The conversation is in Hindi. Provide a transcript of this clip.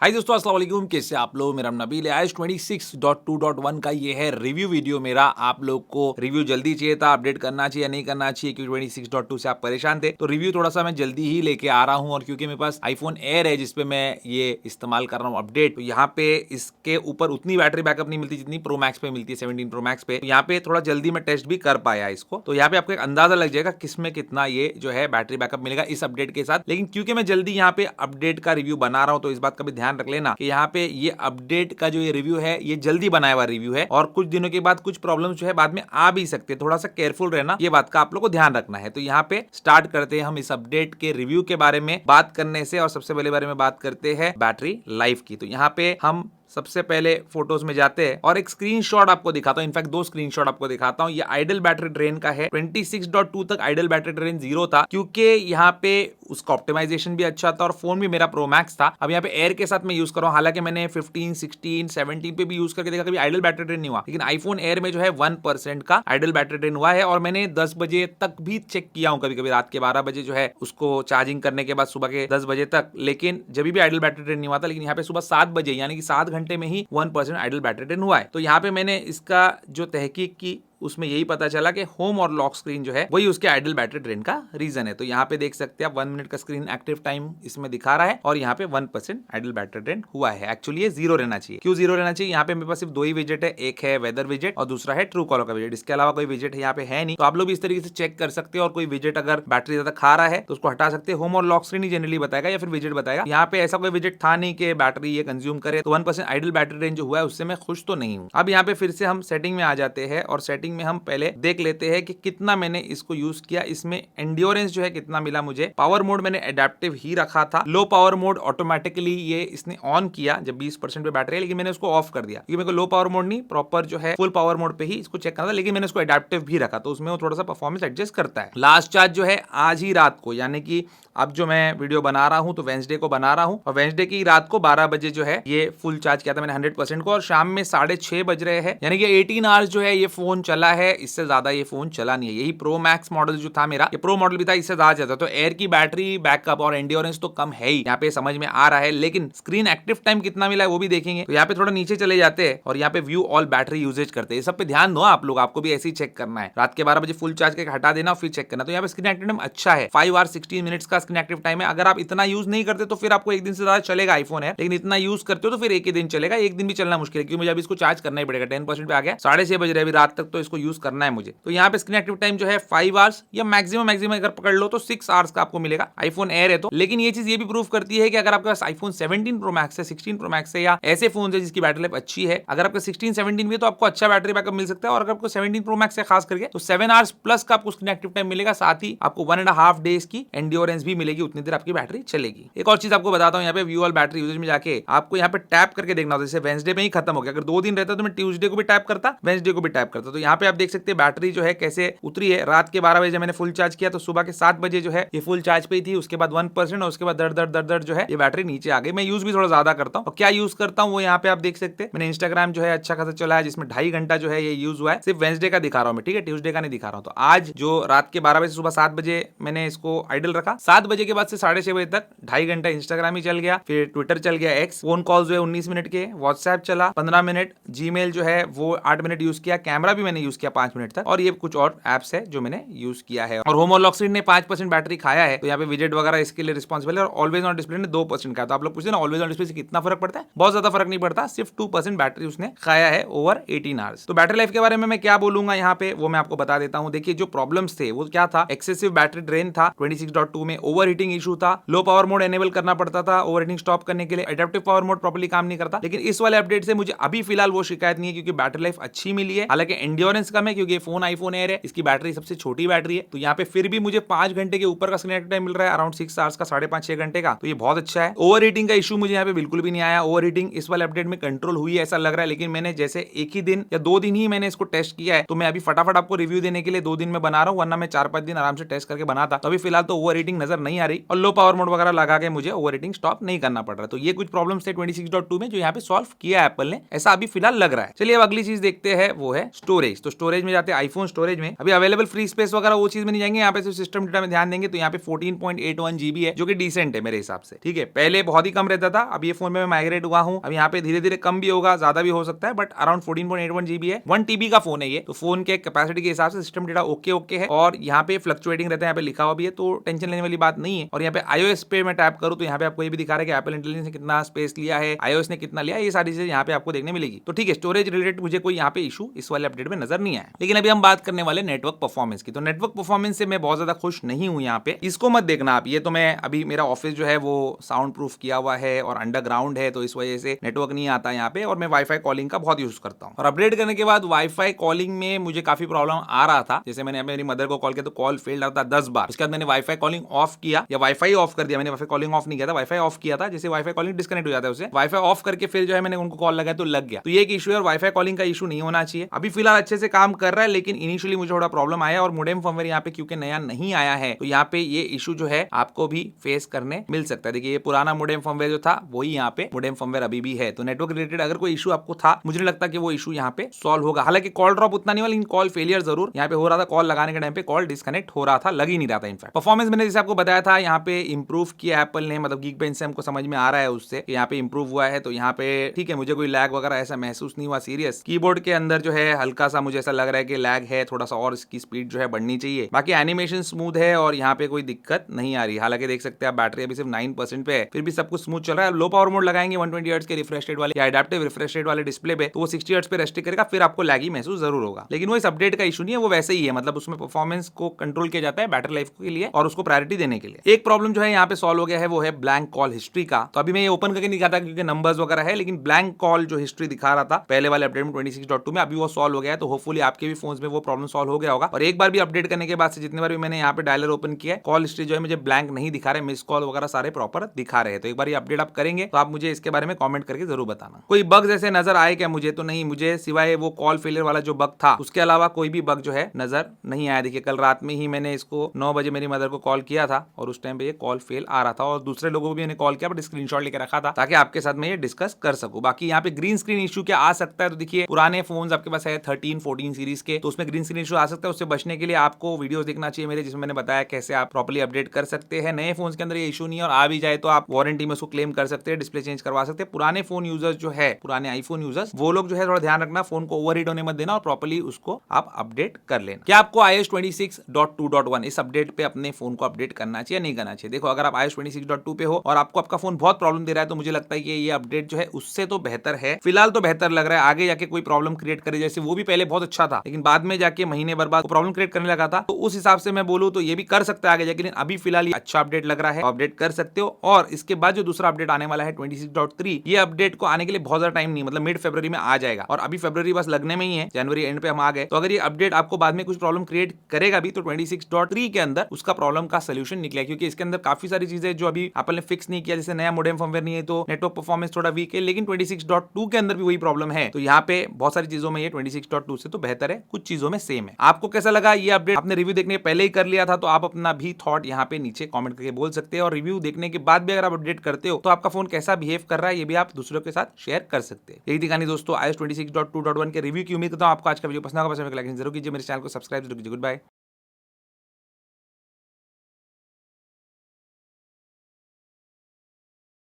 हाय दोस्तों, अस्सलाम वालेकुम। कैसे आप लोग? मेरा नाम नबील है। आज 26.2.1 का ये है रिव्यू वीडियो मेरा। आप लोग को रिव्यू जल्दी चाहिए था, अपडेट करना चाहिए नहीं करना चाहिए, क्योंकि 26.2 से आप परेशान थे, तो रिव्यू थोड़ा सा मैं जल्दी ही लेके आ रहा हूँ। और क्योंकि मेरे पास आईफोन एयर है जिसपे मैं ये इस्तेमाल कर रहा हूँ अपडेट, तो यहाँ पे इसके ऊपर उतनी बैटरी बैकअप नहीं मिलती जितनी प्रो मैक्स पे मिलती है, 17 प्रो मैक्स पे। तो यहाँ पे थोड़ा जल्दी मैं टेस्ट भी कर पाया इसको, तो यहाँ पे आपको एक अंदाजा लग जाएगा किसमें कितना ये जो है बैटरी बैकअप मिलेगा इस अपडेट के साथ। लेकिन क्योंकि मैं जल्दी यहाँ पे अपडेट का रिव्यू बना रहा हूँ, तो इस बात का भी ध्यान रख लेना कि यहाँ पे ये अपडेट का जो ये रिव्यू है ये जल्दी बनाया हुआ रिव्यू है, और कुछ दिनों के बाद कुछ प्रॉब्लम जो है बाद में आ भी सकते हैं। थोड़ा सा केयरफुल रहना, ये बात का आप लोग को ध्यान रखना है। तो यहाँ पे स्टार्ट करते हैं हम इस अपडेट के रिव्यू के बारे में बात करने से, और सबसे पहले बारे में बात करते हैं बैटरी लाइफ की। तो यहाँ पे हम सबसे पहले फोटोज में जाते हैं और एक स्क्रीनशॉट आपको दिखाता हूं। इनफैक्ट दो स्क्रीनशॉट आपको दिखाता हूं। ये आइडल बैटरी ड्रेन का है। 26.2 तक आइडल बैटरी ड्रेन 0 था, क्योंकि यहाँ पे उसका ऑप्टिमाइजेशन भी अच्छा था और फोन भी मेरा प्रो मैक्स था। अब यहाँ पे एयर के साथ मैं यूज कर रहा हूं, हालांकि मैंने 15, 16, 17 पे भी यूज करके देखा, कभी आइडल बैटरी ड्रेन नहीं हुआ। लेकिन आईफोन एयर में जो है 1% का आइडल बैटरी ड्रेन हुआ है। और मैंने 10 बजे तक भी चेक किया हूं, कभी कभी रात के 12 बजे जो है उसको चार्जिंग करने के बाद सुबह के 10 बजे तक, लेकिन जब भी आइडल बैटरी ड्रेन नहीं हुआ था। लेकिन यहाँ पे सुबह 7 बजे यानी कि 7 घंटे में ही 1% आइडल बैटरी ड्रेन हुआ है। तो यहाँ पे मैंने इसका जो तहकीक की उसमें यही पता चला कि होम और लॉक स्क्रीन जो है वही उसके आइडल बैटरी ड्रेन का रीजन है। तो यहाँ पे देख सकते हैं आप 1 मिनट का स्क्रीन एक्टिव टाइम इसमें दिखा रहा है, और यहाँ पे 1% आइडल बैटरी ड्रेन हुआ है। एक्चुअली ये 0 रहना चाहिए। क्यों 0 रहना चाहिए? यहाँ पे मेरे पास सिर्फ 2 ही विजेट है, एक है वेदर विजेट और दूसरा है ट्रू कॉलर का विजेट। इसके अलावा कोई विजेट यहाँ पे है नहीं। तो आप लोग इस तरीके से चेक कर सकते हो, और कोई विजेट अगर बैटरी ज्यादा खा रहा है तो उसको हटा सकते हैं। होम और लॉक स्क्रीन ही जनरली बताएगा या फिर विजेट बताएगा। यहाँ पे ऐसा कोई विजेट था नहीं कि बैटरी ये कंज्यूम करे, तो 1% आइडल बैटरी ड्रेन जो हुआ है उससे मैं खुश तो नहीं हूँ। अब यहाँ पे फिर से हम सेटिंग में आ जाते हैं, और सेटिंग में हम पहले देख लेते हैं कि कितना मैंने इसको यूज किया। इसमें एंड्योरेंस जो है कितना मिला मुझे। पावर मोड मैंने एडेप्टिव ही रखा था। लो पावर मोड ऑटोमेटिकली ये इसने ऑन किया जब 20% पे बैटरी है, लेकिन मैंने उसको ऑफ कर दिया क्योंकि मेरे को लो पावर मोड नहीं, प्रॉपर जो है फुल पावर मोड पे ही इसको चेक करना था। लेकिन मैंने उसको एडेप्टिव भी रखा, तो उसमें वो थोड़ा सा परफॉर्मेंस एडजस्ट करता है। लास्ट चार्ज जो है आज ही रात को, यानी कि अब जो मैं वीडियो बना रहा हूं तो वेंसडे को बना रहा हूं, और वेंसडे की रात को 12 बजे जो है ये फुल चार्ज किया था मैंने 100% को, और शाम में 6:30 बज रहे हैं, यानी कि 18 आवर्स जो है ये फोन चला है। इससे ज्यादा ये फोन चला नहीं है। यही प्रो मैक्स मॉडल जो था मेरा, ये प्रो मॉडल भी था, इससे ज्यादा जाता। तो एयर की बैटरी बैकअप और एंड्योरेंस तो कम है ही, यहाँ पे समझ में आ रहा है। लेकिन स्क्रीन एक्टिव टाइम कितना मिला है वो भी देखेंगे। तो यहाँ पे थोड़ा नीचे चले जाते हैं और यहाँ पे व्यू ऑल बैटरी यूजेज करते हैं। सब पे ध्यान दो आप लोग, आपको भी ऐसे ही चेक करना है। रात के 12 बजे फुल चार्ज करके हटा देना और फिर चेक करना। तो यहाँ पे स्क्रीन एक्टिव टाइम अच्छा है, 5 आवर 16 मिनट्स का स्क्रीन एक्टिव टाइम है। अगर आप इतना यूज नहीं करते तो फिर आपको एक दिन से ज्यादा चलेगा आईफोन है, लेकिन इतना यूज करते हो तो फिर एक ही दिन चलेगा। एक दिन भी चलना मुश्किल है, क्योंकि मुझे अभी इसको चार्ज करना ही पड़ेगा। 10% पे आ गया, 6:30 बज रहे अभी रात तक, तो इसको यूज करना है मुझे। तो यहाँ पे स्क्रीन एक्टिव टाइम जो है 5 आवर्स या मैक्सिमम अगर पकड़ लो तो 6 आवर्स का आपको मिलेगा। आईफोन एयर है तो। लेकिन ये चीज ये भी प्रूव करती है कि अगर आपके पास आईफोन 17 प्रो मैक्स है, 16 प्रो मैक्स है, या ऐसे फोन है जिसकी बैटरी लाइफ अच्छी है, अगर आपका 16, 17 भी है तो आपको अच्छा बैटरी बैकअप मिल सकता है। और अगर आपको 17 प्रो मैक्स है खास करके, तो 7 आवर्स प्लस का आपको स्क्रीन एक्टिव टाइम मिलेगा। साथ ही आपको 1.5 डेज की एंड्योरेंस भी मिलेगी, उतनी देर आपकी बैटरी चलेगी। एक और चीज आपको बताता हूँ, यहाँ पे व्यू ऑल बैटरी यूजेज में जाके आपको यहाँ पे टैप करके देखना होता है। जैसे वेंसडे में ही खत्म हो गया, अगर 2 दिन रहता तो मैं ट्यूसडे को भी टैप करता, वेंसडे को भी टैप करता। तो यहाँ पे आप देख सकते हैं बैटरी जो है कैसे उतरी है। रात के 12 बजे मैंने फुल चार्ज किया तो सुबह के 7 बजे जो है ये फुल चार्ज पे ही थी। उसके बाद 1% और उसके बाद दर जो है ये बैटरी नीचे आ गई। मैं यूज भी थोड़ा ज्यादा करता हूँ, और क्या यूज करता हूँ वो यहाँ पे आप देख सकते हैं। मैंने इंस्टाग्राम जो है अच्छा खासा चला है, जिसमें 2.5 घंटा जो है ये यूज हुआ है। सिर्फ वेंसडे का दिखा रहा हूँ मैं, ठीक है, ट्यूसडे का नहीं दिखा रहा हूँ। तो आज जो रात के 12 बजे सुबह 7 बजे मैंने इसको आइडल रखा, 7 बजे के बाद से 6:30 बजे तक 2.5 घंटा इंस्टाग्राम ही चल गया, फिर ट्विटर चल गया, एक्स, फोन कॉल जो है 19 मिनट के, व्हाट्सएप चला 15 मिनट, जीमेल जो है वो 8 मिनट यूज किया, कैमरा भी मैंने यूज किया 5 मिनट तक, और ये कुछ और एप्स है जो मैंने यूज किया है। और होम और लॉक स्क्रीन ने 5% बैटरी खाया है, तो यहाँ पे विजेट वगैरह इसके लिए रिस्पॉन्सिबल है। और ऑलवेज ऑन डिस्प्ले ने 2% का। तो आप लोग पूछते हैं ना ऑलवेज ऑन डिस्प्ले से कितना फर्क पड़ता है? बहुत ज्यादा फर्क नहीं पड़ता, सिर्फ 2% बैटरी उसने खाया है ओवर 18 आवर्स। तो बैटरी लाइफ के बारे में मैं क्या बोलूंगा यहाँ पे वो मैं आपको बता देता हूँ। देखिए जो प्रॉब्लम्स थे वो क्या था, एक्सेसिव बैटरी ड्रेन था 26.2 में, ओवर हीटिंग इशू था, लो पावर मोड एनेबल करना पड़ता था ओवर हीटिंग स्टॉप करने के लिए, एडेप्टिव पावर मोड प्रॉपर्ली काम नहीं करता। लेकिन इस वाले अपडेट से मुझे अभी फिलहाल वो शिकायत नहीं है, क्योंकि बैटरी लाइफ अच्छी मिली है। हालांकि एंड्योरेंस कम है क्योंकि फोन आईफोन एयर है, इसकी बैटरी सबसे छोटी बैटरी है। तो यहाँ पे फिर भी मुझे 5 घंटे के ऊपर का स्क्रीन एक्टिव टाइम मिल रहा है, अराउंड 6 आवर्स का, 5.5-6 घंटे का। तो ये बहुत अच्छा है। ओवर हीटिंग का इशू मुझे यहाँ पे बिल्कुल भी नहीं आया। ओवर हीटिंग इस वाले अपडेट में कंट्रोल हुई है ऐसा लग रहा है। लेकिन मैंने जैसे एक ही दिन या 2 दिन ही मैंने इसको टेस्ट किया है, तो मैं अभी फटाफट आपको रिव्यू देने के लिए 2 दिन में बना रहा हूँ, वरना मैं 4-5 दिन आराम से टेस्ट करके बनाता। तो अभी फिलहाल तो ओवर हीटिंग नजर नहीं आ रही, और लो पावर मोड वगैरह लगा के मुझे ओवर हीटिंग स्टॉप नहीं करना पड़ रहा। तो ये कुछ प्रॉब्लम्स थे 26.2 में जो यहाँ पे सॉल्व किया एप्पल ने, ऐसा अभी फिलहाल लग रहा है। चलिए अब अगली चीज देखते हैं, वो है स्टोरेज। चीज। तो स्टोरेज में जाते हैं आईफोन स्टोरेज में, अभी अवेलेबल फ्री स्पेस वगैरह वो चीज में नहीं जाएंगे, यहाँ पे सिर्फ सिस्टम डेटा में ध्यान देंगे। तो यहाँ पे 14.81 GB है जो कि डिसेंट है मेरे हिसाब से, ठीक है। पहले बहुत ही कम रहता था, अब ये फोन में मैं माइग्रेट हुआ हूँ, अब यहाँ पे धीरे धीरे कम भी होगा, ज्यादा भी हो सकता है, बट अराउंड 14.81 GB है। 1 TB का फोन है ये, तो फोन के कैपेसिटी के हिसाब से सिस्टम डेटा ओके है, और यहाँ पे फ्लक्चुएटिंग रहता है, यहाँ पे लिखा हुआ भी है, तो टेंशन लेने वाली बात नहीं है। और यहाँ पे iOS पे मैं टैप करूँ तो यहाँ पे आपको ये भी दिखा रहा है कि एप्पल इंटेलिजेंस ने कितना स्पेस लिया है, iOS ने कितना लिया है, ये सारी चीजें यहाँ पे आपको देखने मिलेगी। तो ठीक है, स्टोरेज रिलेटेड मुझे कोई यहाँ पे इशू इस वाले अपडेट में नजर नहीं आया। लेकिन अभी हम बात करने वाले नेटवर्क परफॉर्मेंस की। तो नेटवर्क परफॉर्मेंस से मैं बहुत ज्यादा खुश नहीं हूँ यहाँ पे, इसको मत देखना आप। ये तो मैं अभी मेरा ऑफिस जो है वो साउंड प्रूफ किया हुआ है और अंडरग्राउंड है, तो इस वजह से नेटवर्क नहीं आता यहाँ पे, और मैं वाईफाई कॉलिंग का बहुत यूज करता हूँ। और अपडेट करने के बाद वाईफाई कॉलिंग में मुझे काफी प्रॉब्लम आ रहा था। जैसे मैंने मेरी मदर को कॉल किया तो कॉल फेल्ड आता 10 बार। उसके बाद मैंने वाईफाई कॉलिंग ऑफ किया, या वाईफाई ऑफ कर दिया, मैंने वाईफाई कॉलिंग ऑफ नहीं किया था, वाईफाई ऑफ किया था। जैसे वाईफाई कॉलिंग डिस्कनेक्ट हो जाता है, उसे वाईफाई ऑफ करके फिर जो है मैंने उनको कॉल लगाया तो लग गया। तो ये एक इशू है, और वाईफाई कॉलिंग का इशू नहीं होना चाहिए। अभी फिलहाल अच्छे से काम कर रहा है, लेकिन इनिशियली मुझे थोड़ा प्रॉब्लम आया, और मोडेम फर्मवेयर यहाँ पे क्योंकि नया नहीं आया है, तो यहाँ पे ये इशू जो है आपको भी फेस करने मिल सकता है। देखिए, ये पुराना मोडेम फर्मवेयर जो था वही यहाँ पे मोडेम फर्मवेयर अभी भी है। तो नेटवर्क रिलेटेड अगर कोई इशू आपको था, मुझे नहीं लगता कि वो इशू यहाँ पे सॉल्व होगा। हालांकि कॉल ड्रॉप उतना नहीं हुआ, लेकिन कॉल फेलियर जरूर यहाँ पे हो रहा था। कॉल लगाने के टाइम पे कॉल डिस्कनेक्ट हो रहा था, लग ही नहीं रहा था। इनफैक्ट परफॉर्मेंस मैंने जैसे आपको बताया था, यहाँ पे इंप्रूव किया एप्पल ने, मतलब गीकबेंच से हमको समझ में आ रहा है उससे यहाँ पे इंप्रूव हुआ है। तो यहाँ पे ठीक है, मुझे कोई लैग वगैरह ऐसा महसूस नहीं हुआ सीरियस। कीबोर्ड के अंदर जो है हल्का सा मुझे ऐसा लग रहा है कि लैग है, थोड़ा सा और इसकी स्पीड जो है बढ़नी चाहिए। बाकी एनिमेशन स्मूथ है, और यहाँ पे कोई दिक्कत नहीं आ रही। हालांकि देख सकते हैं आप, बैटरी अभी सिर्फ 9% पे है, फिर भी सब कुछ स्मूथ चल रहा है। लो पावर मोड लगाएंगे 120 हर्ट्ज के रिफ्रेश रेट वाले या एडेप्टिव रिफ्रेश रेट वाले डिस्प्ले पे, तो वो 60 हर्ट्ज पे रेस्ट्रिक्ट करेगा, फिर आपको लैगी महसूस जरूर होगा। लेकिन वो इस अपडेट का इशू नहीं है, वो वैसे ही है, मतलब उसमें परफॉर्मेंस को कंट्रोल किया जाता है बैटरी लाइफ के लिए और उसको प्रायोरिटी देने के लिए। एक प्रॉब्लम जो है यहाँ पे सॉल्व हो गया है, वो है ब्लैंक कॉल हिस्ट्री का। तो अभी मैं ये ओपन करके नहीं दिखाता क्योंकि नंबर्स वगैरह है, लेकिन ब्लैंक कॉल जो हिस्ट्री दिखा रहा था पहले वाले अपडेट में 26.2 में, अभी वो सॉल्व हो गया है। तो होपफुली आपके भी फोन्स में वो प्रॉब्लम सॉल्व हो गया होगा। और एक बार भी अपडेट करने के बाद से जितने बार भी मैंने यहाँ पे डायलर ओपन किया है, कॉल हिस्ट्री जो है मुझे ब्लैंक नहीं दिखा रहे, मिस कॉल वगैरह सारे प्रॉपर दिखा रहे हैं। तो एक बार ये अपडेट आप करेंगे तो आप मुझे इसके बारे में कमेंट करके जरूर बताना। कोई बग्स ऐसे नजर आए क्या मुझे? तो नहीं, मुझे सिवाय वो कॉल फेलियर वाला जो बग था उसके अलावा कोई भी बग जो है नजर नहीं आया। देखिए, कल रात में ही मैंने इसको 9 बजे मेरी मदर को कॉल किया था, और उस टाइम पे ये कॉल फेल आ रहा था, और दूसरे लोगों को भी मैंने कॉल किया, बट स्क्रीनशॉट लेकर रखा था ताकि आपके साथ मैं ये डिस्कस कर सकूं। बाकी यहाँ पे ग्रीन स्क्रीन इशू क्या आ सकता है? तो देखिए, पुराने फोन आपके पास है 13-14 सीरीज के, तो उसमें ग्रीन स्क्रीन इशू आ सकता है। उससे बचने के लिए आपको वीडियोस देखना चाहिए मेरे, जिसमें मैंने बताया कैसे आप प्रॉपर्ली अपडेट कर सकते हैं। नए फोन के अंदर ये इशू नहीं है, और आ भी जाए तो आप वारंटी में उसको क्लेम कर सकते हैं, डिस्प्ले चेंज करवा सकते हैं। पुराने फोन यूजर्स जो है, पुराने आईफोन यूजर्स, वो लोग जो है थोड़ा ध्यान रखना, फोन को ओवरहीट होने मत देना, और प्रॉपर्ली उसको आप अपडेट कर लेना। क्या आपको iOS 26.2.1 इस अपडेट पे अपने फोन को अपडेट करना चाहिए, नहीं करना चाहिए? देखो, अगर आप iOS 26.2 पे हो और आपको आपका फोन बहुत प्रॉब्लम दे रहा है, तो मुझे लगता है कि ये अपडेट जो है उससे तो बेहतर है। फिलहाल तो बेहतर लग रहा है, आगे जाके कोई प्रॉब्लम क्रिएट करे, जैसे वो भी पहले बहुत अच्छा था, लेकिन बाद में जाके महीने भर बाद प्रॉब्लम क्रिएट करने लगा था। तो उस हिसाब से मैं बोलूं तो ये भी कर सकता है आगे जाके, लेकिन अभी फिलहाल ये अच्छा अपडेट लग रहा है, अपडेट कर सकते हो। और इसके बाद जो दूसरा अपडेट आने वाला है 26.3, ये अपडेट को आने के लिए बहुत ज्यादा टाइम नहीं, मतलब मिड फरवरी में आ जाएगा, और अभी फरवरी बस लगने में ही है, जनवरी एंड पे हम आ गए। तो अगर ये अपडेट आपको बाद में कुछ प्रॉब्लम क्रिएट करेगा भी, तो 26.3 के अंदर उसका प्रॉब्लम का सोल्यूशन निकलेगा, क्योंकि इसके अंदर काफी सारी चीजें जो अभी एप्पल ने फिक्स नहीं किया, जैसे नया मोडेम फर्मवेयर नहीं है, तो नेटवर्क परफॉर्मेंस थोड़ा वीक है। लेकिन 26.2 के अंदर भी वही प्रॉब्लम है, तो यहाँ पे बहुत सारी चीजों में ये 26.2 से तो बेहतर है, कुछ चीजों में सेम है। आपको कैसा लगा ये अपडेट? आपने रिव्यू देखने पहले ही कर लिया था, तो आप अपना भी थॉट यहाँ पे नीचे कमेंट करके बोल सकते हैं, और रिव्यू देखने के बाद भी अगर आप अपडेट करते हो तो आपका फोन कैसा बिहेव कर रहा है, ये भी आप दूसरों के साथ शेयर कर सकते हैं। यही दिखानी दोस्तों iOS 26.2.1 के रिव्यू की। उम्मीद करता हूं आपको आज का वीडियो पसंद होगा। पसंद लाइक जरूर कीजिए, मेरे चैनल को सब्सक्राइब जरूर कीजिए। Good bye.